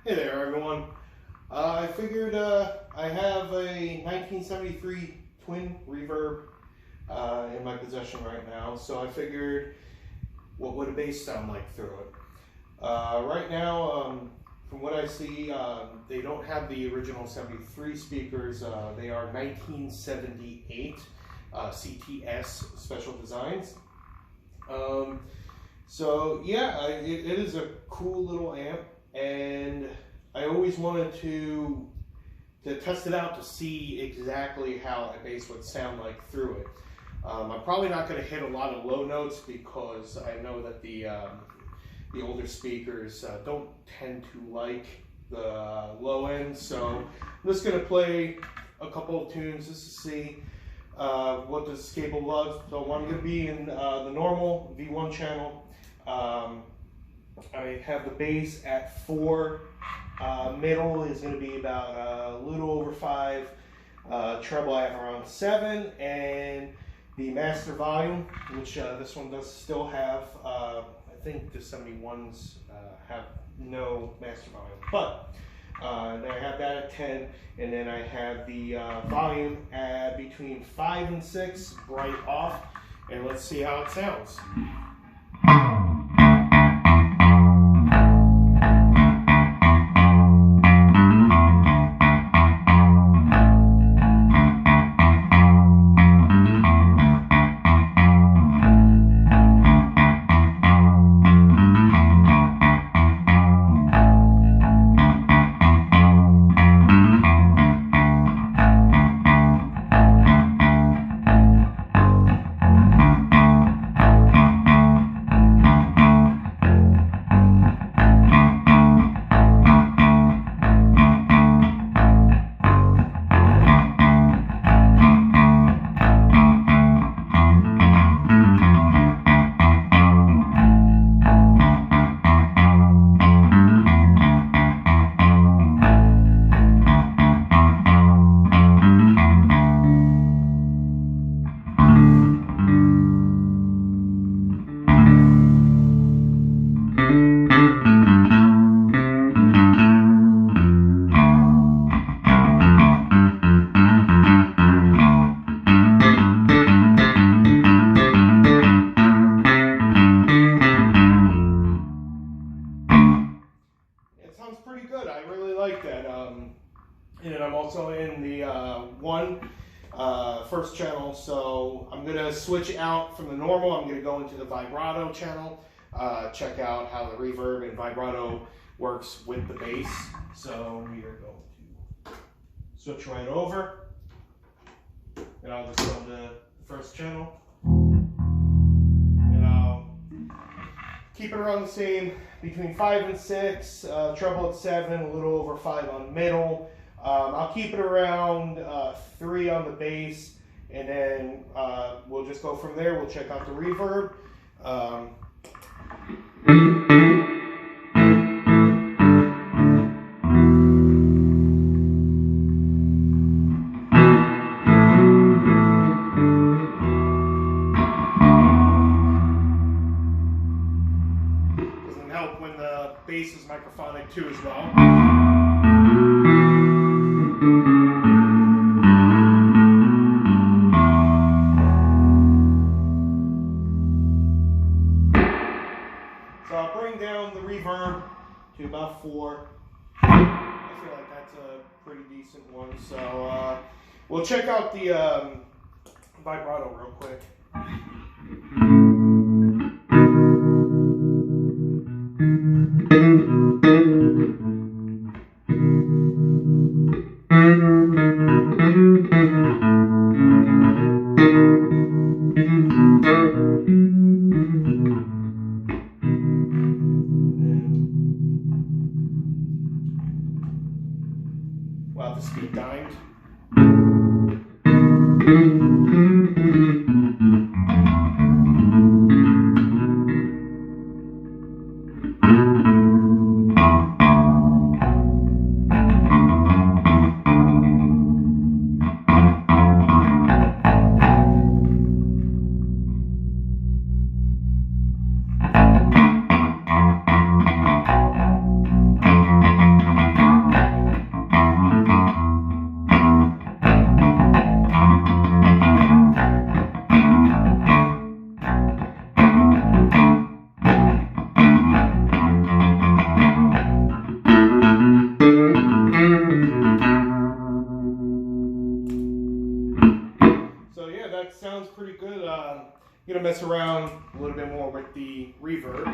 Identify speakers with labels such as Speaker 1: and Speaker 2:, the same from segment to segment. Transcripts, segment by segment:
Speaker 1: Hey there, everyone. I figured I have a 1973 Twin Reverb in my possession right now, so I figured what would a bass sound like through it. Right now, from what I see, they don't have the original 73 speakers. They are 1978 CTS Special Designs. So yeah, it is a cool little amp, and I always wanted to test it out to see exactly how a bass would sound like through it. I'm probably not going to hit a lot of low notes because I know that the older speakers don't tend to like the low end, so I'm just going to play a couple of tunes just to see what this is capable of. So I'm going to be in the normal V1 channel. I have the bass at 4, middle is going to be about a little over 5, treble I have around 7, and the master volume, which this one does still have, I think the 71s have no master volume, but then I have that at 10, and then I have the volume at between 5 and 6, bright off, and let's see how it sounds. Pretty good. I really like that. And I'm also in the first channel, so I'm going to switch out from the normal. I'm going to go into the vibrato channel, check out how the reverb and vibrato works with the bass. So we are going to switch right over, and I'll just go to the first channel, and I'll keep it around the same, between 5 and 6, treble at 7, a little over 5 on middle. I'll keep it around 3 on the bass, and then we'll just go from there. We'll check out the reverb. When the bass is microphonic too as well. So I'll bring down the reverb to about 4. I feel like that's a pretty decent one. So we'll check out the vibrato real quick. Wow, the speed dimed. to mess around a little bit more with the reverb.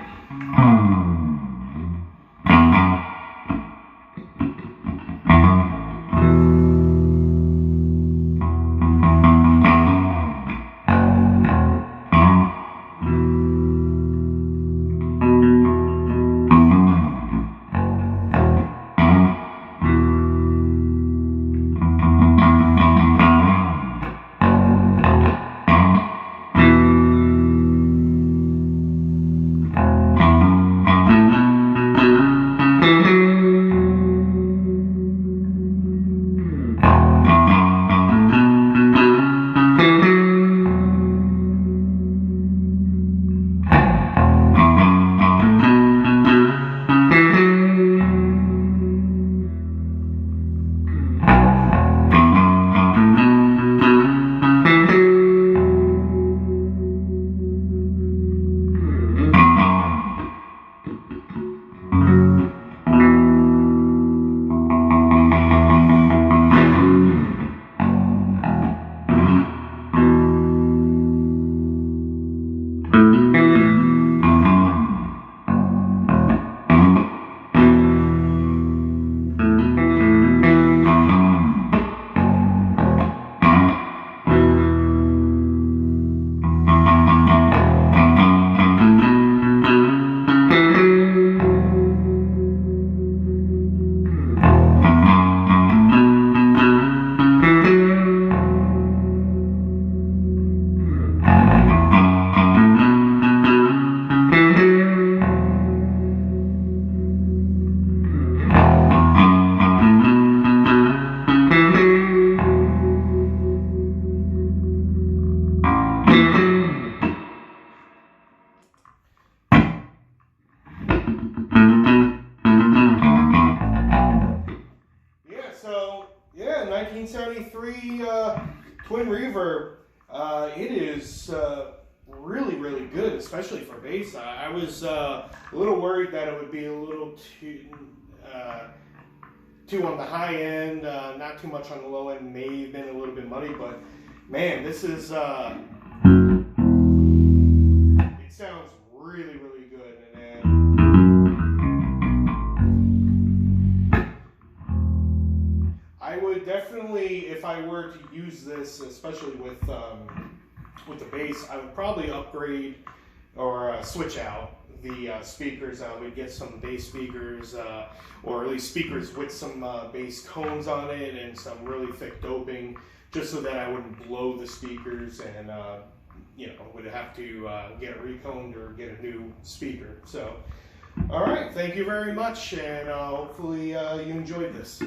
Speaker 1: So, yeah, 1973 Twin Reverb. It is really, really good, especially for bass. I was a little worried that it would be a little too on the high end, not too much on the low end, may have been a little bit muddy, but man, this is, it sounds really, really good. I would definitely, if I were to use this, especially with the bass, I would probably upgrade or switch out the speakers. I would get some bass speakers, or at least speakers with some bass cones on it and some really thick doping, just so that I wouldn't blow the speakers and you know, would have to get it reconed or get a new speaker. So, all right, thank you very much, and hopefully you enjoyed this.